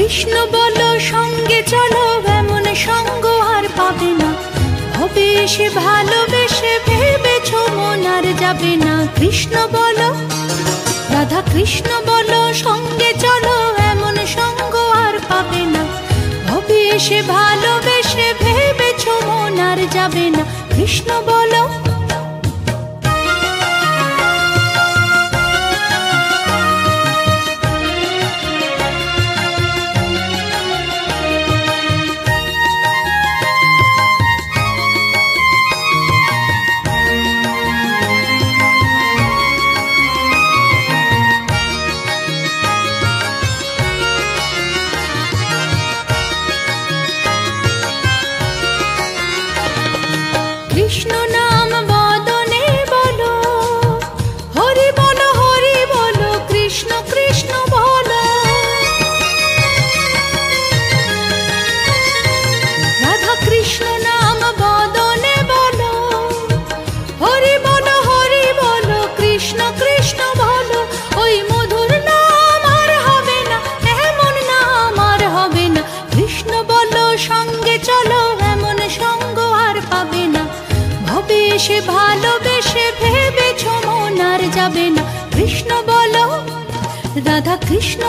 কৃষ্ণ বলো সঙ্গে চলো, এমন সঙ্গ আর পাবে না। হবে এসে ভালোবেসে ভেবেছ মন আর যাবে না। কৃষ্ণ বলো, রাধা কৃষ্ণ বলো সঙ্গে চলো, এমন সঙ্গ আর পাবে না। হবে এসে ভালোবেসে ভেবেছ মন আর যাবে না। কৃষ্ণ বলো। কৃষ্ণ নাম বদনে বলো, হরি বলো হরি বলো, কৃষ্ণ কৃষ্ণ বলো। রাধা কৃষ্ণ নাম বদনে বলো, হরি বলো হরি বলো, কৃষ্ণ কৃষ্ণ বলো। ওই মধুর নাম আর হবে না, এমন নাম আর হবে না। কৃষ্ণ বলো সঙ্গে চলো, এমন সঙ্গ আর পাবে না। হবে এসে ভালোবেসে ভেবেছ মন আর যাবে না। কৃষ্ণ বলো, রাধা কৃষ্ণ